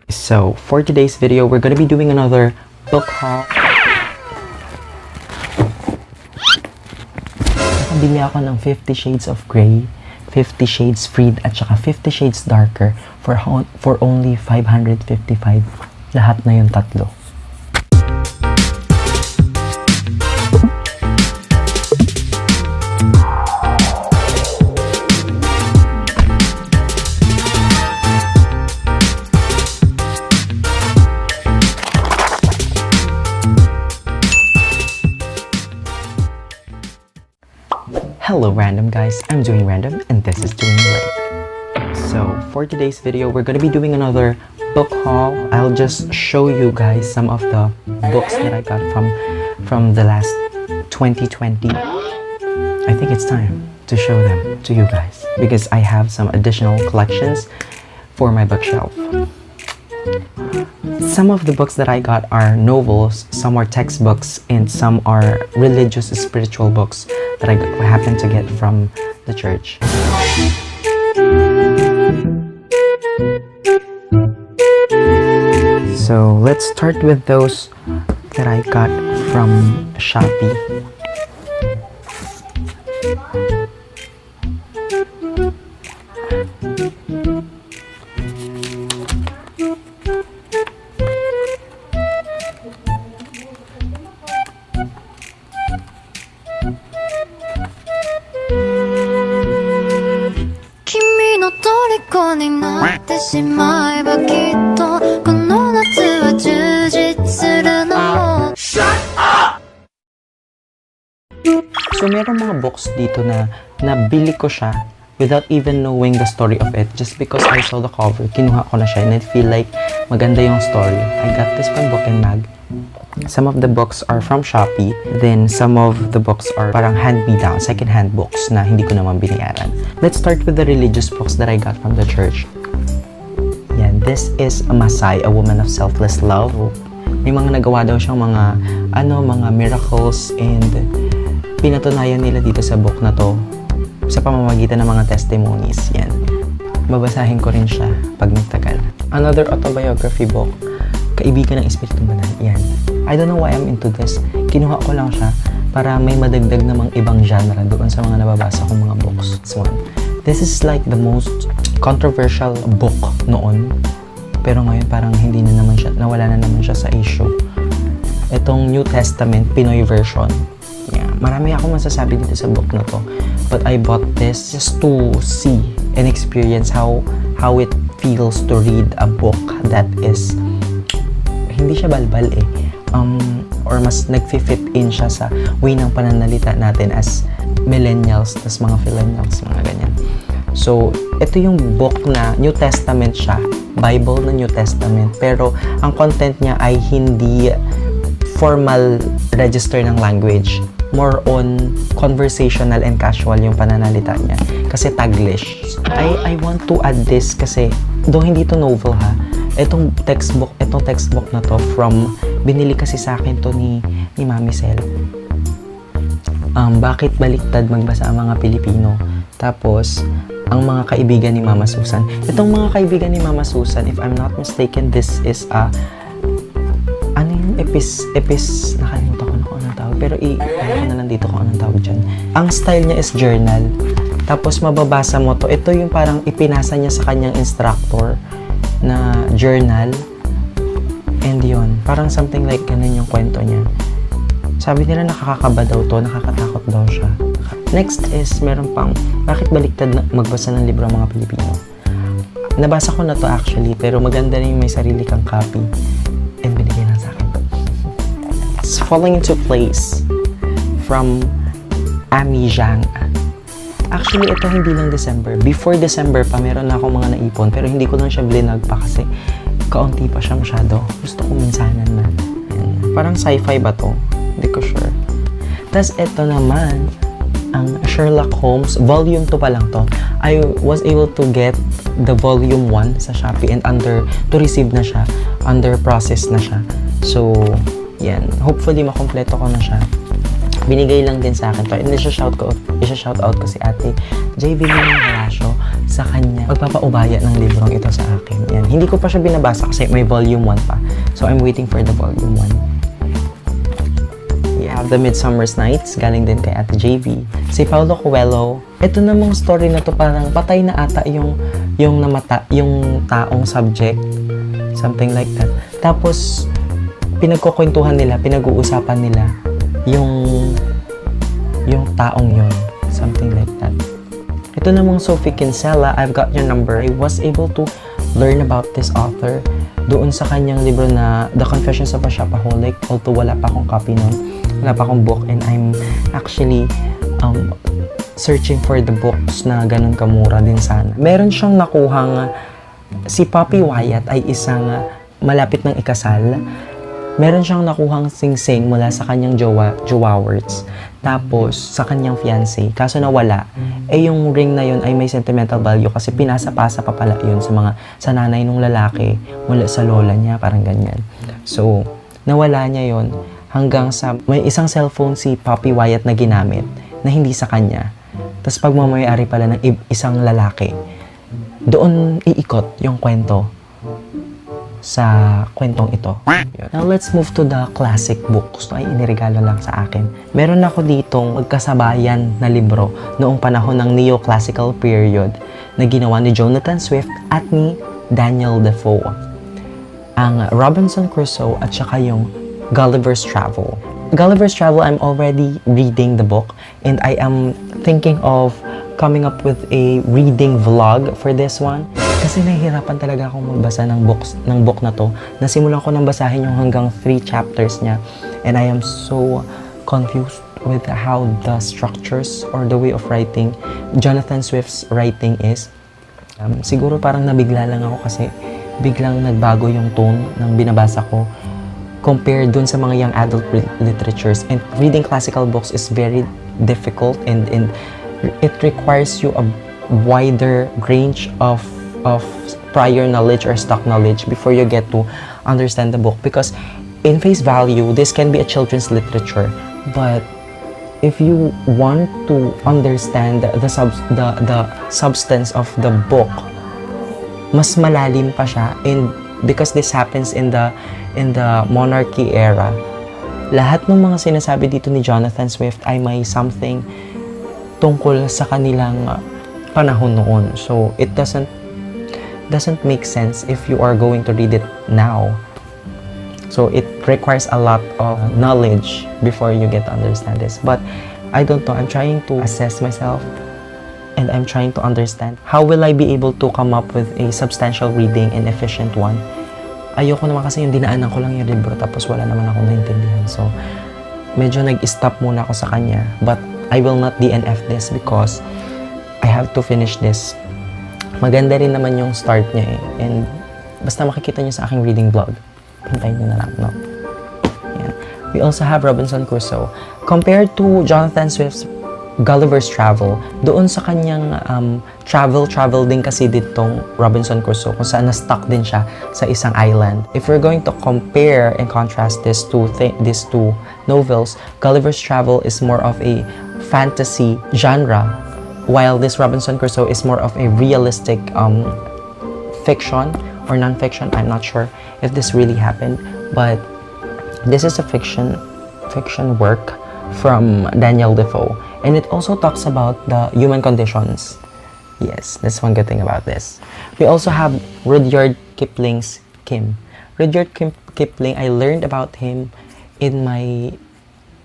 So, for today's video, we're gonna be doing another book haul. Nakabili ako ng 50 Shades of Grey, 50 Shades Freed, at saka 50 Shades Darker for only 555. Lahat na yung tatlo. Hello random guys, I'm doing random and this is DwayneLit. So for today's video, we're gonna be doing another book haul. I'll just show you guys some of the books that I got from the last 2020. I think it's time to show them to you guys because I have some additional collections for my bookshelf. Some of the books that I got are novels, some are textbooks, and some are religious spiritual books that I happen to get from the church. So let's start with those that I got from Shopee. So, merong mga books dito na nabili ko siya without even knowing the story of it. Just because I saw the cover, kinuha ko na siya and I feel like maganda yung story. I got this from Book and Mag. Some of the books are from Shopee. Then, some of the books are parang hand-me-down, second-hand books na hindi ko naman binayaran. Let's start with the religious books that I got from the church. Yan, this is a Masai, a woman of selfless love. May mga nagawa daw siyang mga miracles and pinatunayan nila dito sa book na to sa pamamagitan ng mga testimonies. Yan. Babasahin ko rin siya pag nagtagal. Another autobiography book, Kaibigan ng Espiritu Banal. Yan. I don't know why I'm into this. Kinuha ko lang siya para may madagdag namang ibang genre doon sa mga nababasa kong mga books. This is like the most controversial book noon. Pero ngayon parang hindi na naman siya, nawala na naman siya sa issue. Itong New Testament, Pinoy version. Yeah, marami akong masasabi dito sa book na to. But I bought this just to see and experience how it feels to read a book that is hindi siya balbal or mas nag-fit in siya sa way ng pananalita natin as millennials, tas mga millennials, mga ganyan. So, ito yung book na New Testament siya, Bible na New Testament, pero ang content niya ay hindi formal register ng language. More on conversational and casual yung pananalita niya. Kasi Taglish. I want to add this kasi, though hindi to novel ha, itong textbook na to binili kasi sa akin to ni Mami Sel. Bakit baliktad magbasa ang mga Pilipino? Tapos, ang mga kaibigan ni Mama Susan. Itong mga kaibigan ni Mama Susan, if I'm not mistaken, this is a nakalimutan ko na kung anong tawag. Pero ano na lang dito kung anong tawag dyan. Ang style niya is journal. Tapos mababasa mo to. Ito yung parang ipinasa niya sa kanyang instructor na journal. And yun, parang something like ganun yung kwento niya. Sabi nila nakakakaba daw to, nakakatakot daw siya. Next is, meron pang, bakit baliktad na magbasa ng libro ang mga Pilipino? Nabasa ko na to actually, pero maganda na yung may sarili kang copy. And binigay lang sa akin to. It's Falling Into Place from Zhang. Actually, ito hindi lang December. Before December pa, meron na akong mga naipon, pero hindi ko lang siya blinag pa kasi kaunti pa siya masyado. Gusto ko minsanan na. Parang sci-fi ba to? Hindi ko sure. Tapos ito naman, ang Sherlock Holmes, volume 2 pa lang to. I was able to get the volume 1 sa Shopee and to receive na siya, under process na siya. So, yan. Hopefully, makompleto ko na siya. Binigay lang din sa akin to. And isa-shout out ko si Ate JV Halasio sa kanya magpapaubaya ng librong ito sa akin. Yan. Hindi ko pa siya binabasa kasi may volume 1 pa. So, I'm waiting for the volume 1. Yeah. The Midsummer's Nights, galing din kay Ate JV. Si Paulo Coelho, ito namang story na to parang patay na ata yung taong subject. Something like that. Tapos, pinagkukwentuhan nila, pinag-uusapan nila yung taong yon. Something like that. Ito namang Sophie Kinsella, I've Got Your Number. I was able to learn about this author doon sa kanyang libro na The Confessions of a Shopaholic, although wala pa akong copy nun. Wala pa akong book and I'm actually searching for the books na ganun kamura din sana. Meron siyang nakuhang si Poppy Wyatt ay isang malapit ng ikasal. Meron siyang nakuhang sing-sing mula sa kanyang jowa words. Tapos, sa kanyang fiancé. Kaso nawala. Yung ring na yun ay may sentimental value kasi pinasa-pasa pa pala yun sa nanay nung lalaki mula sa lola niya, parang ganyan. So, nawala niya yun hanggang sa may isang cellphone si Poppy Wyatt na ginamit na hindi sa kanya. Tapos pagmamayari pala ng isang lalaki. Doon iikot yung kwento sa kwentong ito. Now, let's move to the classic books. Ay, iniregalo lang sa akin. Meron ako ditong magkasabayan na libro noong panahon ng neoclassical period na ginawa ni Jonathan Swift at ni Daniel Defoe. Ang Robinson Crusoe at saka yung Gulliver's Travel. Gulliver's Travel, I'm already reading the book and I am thinking of coming up with a reading vlog for this one. Kasi nahihirapan talaga akong magbasa ng book na to. Nasimulan ko nang basahin yung hanggang 3 chapters niya. And I am so confused with how the structures or the way of writing Jonathan Swift's writing is. Siguro parang nabigla lang ako kasi biglang nagbago yung tone ng binabasa ko compared dun sa mga young adult literatures. And reading classical books is very difficult and it requires you a wider range of prior knowledge or stock knowledge before you get to understand the book, because in face value this can be a children's literature, but if you want to understand the substance of the book, mas malalim pa siya. And because this happens in the monarchy era, lahat ng mga sinasabi dito ni Jonathan Swift ay may something tungkol sa kanilang panahon noon. So it doesn't make sense if you are going to read it now. So it requires a lot of knowledge before you get to understand this. But I don't know, I'm trying to assess myself and I'm trying to understand how will I be able to come up with a substantial reading and efficient one. Ayoko naman kasi yung dinaanan ko lang yung libro tapos wala naman akong naintindihan. So medyo nag-stop muna ako sa kanya, but I will not DNF this because I have to finish this. Maganda rin naman yung start niya eh. And basta makikita niyo sa aking reading vlog. Hintayin niyo na lang, no? Yan. We also have Robinson Crusoe. Compared to Jonathan Swift's Gulliver's Travel, doon sa kanyang travel din kasi ditong Robinson Crusoe, kung saan na-stuck din siya sa isang island. If we're going to compare and contrast these two novels, Gulliver's Travel is more of a fantasy genre, while this Robinson Crusoe is more of a realistic fiction or non-fiction. I'm not sure if this really happened, but this is a fiction work from Daniel Defoe, and it also talks about the human conditions. Yes, that's one good thing about this. We also have Rudyard Kipling's Kim. Rudyard Kipling, I learned about him in my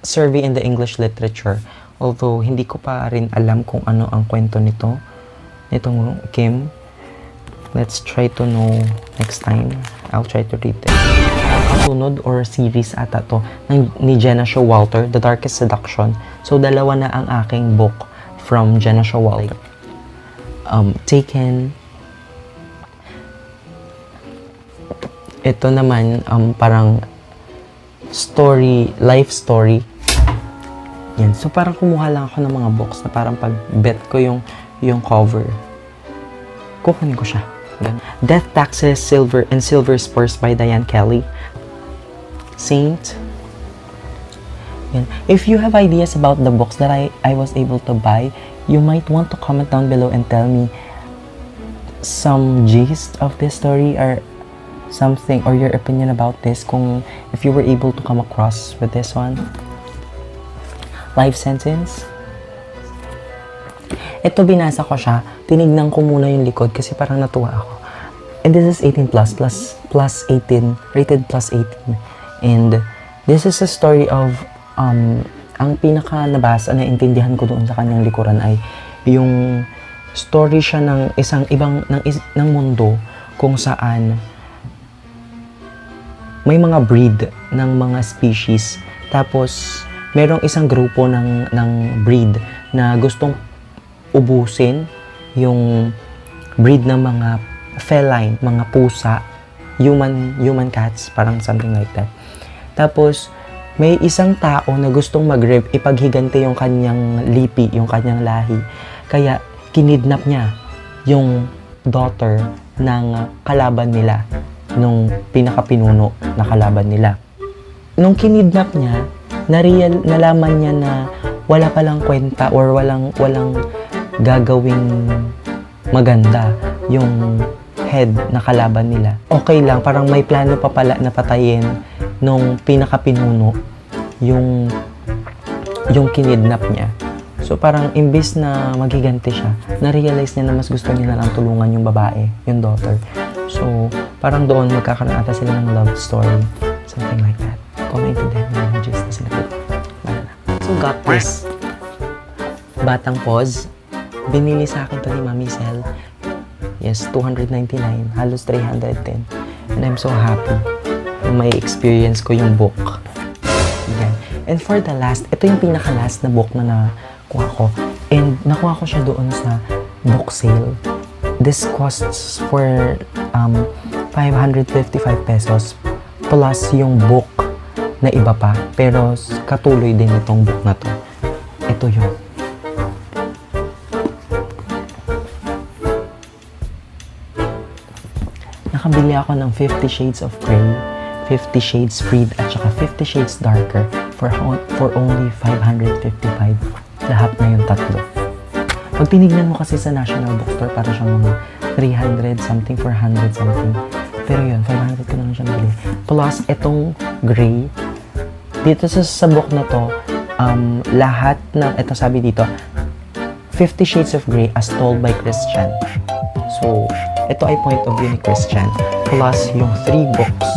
survey in the English literature. Although, hindi ko pa rin alam kung ano ang kwento nitong Kim. Let's try to know next time. I'll try to read it. Kasunod or series ata to ni Gena Showalter, The Darkest Seduction. So, dalawa na ang aking book from Gena Showalter. Taken. Ito naman, parang life story. Yan. So, parang kumuha lang ako ng mga books na parang pag-bet ko yung cover. Kukunin ko siya. Yan. Death Taxes, Silver Spurs by Diane Kelly. Saint. Yan. If you have ideas about the books that I was able to buy, you might want to comment down below and tell me some gist of this story or something, or your opinion about this, kung if you were able to come across with this one. Life sentence. Ito, binasa ko siya, tinignan ko muna yung likod kasi parang natuwa ako. And this is 18 plus 18, rated plus 18. And this is a story of, ang pinaka nabasa, naintindihan ko doon sa kanyang likuran ay yung story siya ng isang ibang, ng mundo kung saan may mga breed ng mga species. Tapos, merong isang grupo ng breed na gustong ubusin yung breed ng mga feline, mga pusa, human cats, parang something like that. Tapos, may isang tao na gustong ipaghigante yung kanyang lipi, yung kanyang lahi. Kaya, kinidnap niya yung daughter ng kalaban nila, nung pinakapinuno na kalaban nila. Nung kinidnap niya, nalaman niya na wala palang kwenta or walang gagawing maganda yung head na kalaban nila. Okay lang, parang may plano pa pala na patayin nung pinakapinuno yung kinidnap niya. So parang imbis na maghiganti siya, na-realize niya na mas gusto niya na lang tulungan yung babae, yung daughter. So parang doon magkakaroon ata sila ng love story, something like that. Kung naintindihan mo yung gist na sila dito. So got this Batang pause. Binili sa akin to ni Mami Sel. Yes, 299, halos 310. And I'm so happy na may experience ko yung book. Yan. And for the last, ito yung pinaka-last na book na nakuha ko. And nakuha ko siya doon sa book sale. This costs for 555 pesos plus yung book na iba pa. Pero katuloy din itong book na to. Ito yun. Nakabili ako ng 50 Shades of Grey, 50 Shades Freed, at saka 50 Shades Darker for only 555. Lahat na yung tatlo. Pag tinignan mo kasi sa National Bookstore, para siyang mga 300 something, 400 something. Pero yun, 500 ko na lang siya nabili. Plus, itong Grey, dito sa book na to, lahat ng, ito sabi dito, 50 Shades of Grey as told by Christian. So, ito ay point of view ni Christian. Plus, yung 3 books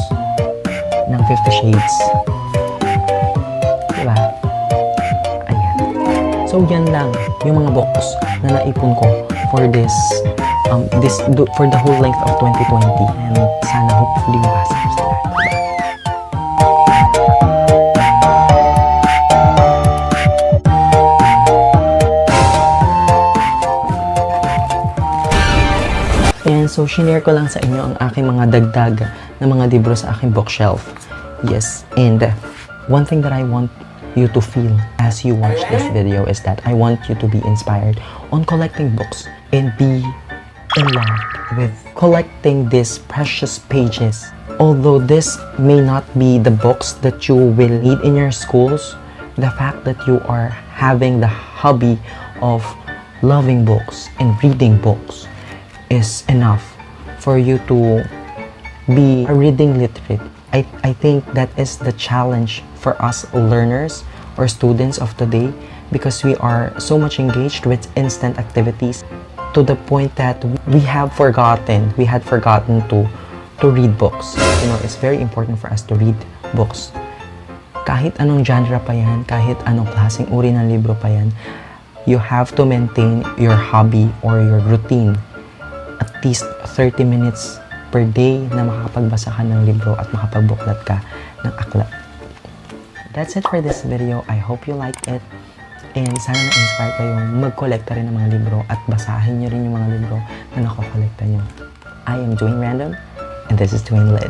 ng 50 Shades. Diba? Ayan. So, yan lang yung mga books na naipon ko for for the whole length of 2020. And sana hopefully mabasa ko sila. And so, shinare ko lang sa inyo ang aking mga dagdag na mga libro sa aking bookshelf. Yes, and one thing that I want you to feel as you watch this video is that I want you to be inspired on collecting books and be in love with collecting these precious pages. Although this may not be the books that you will need in your schools, the fact that you are having the hobby of loving books and reading books is enough for you to be a reading literate. I think that is the challenge for us learners or students of today, because we are so much engaged with instant activities to the point that we had forgotten to read books. You know, it's very important for us to read books. Kahit anong genre pa yan, kahit anong klaseng uri ng libro pa yan, you have to maintain your hobby or your routine at least 30 minutes per day na makakapagbasa ka ng libro at makapagbuklat ka ng aklat. That's it for this video. I hope you liked it. And sana na-inspire kayong mag-collecta rin ng mga libro at basahin nyo rin yung mga libro na nakokolekta nyo. I am Dwayne Random, and this is DwayneLit.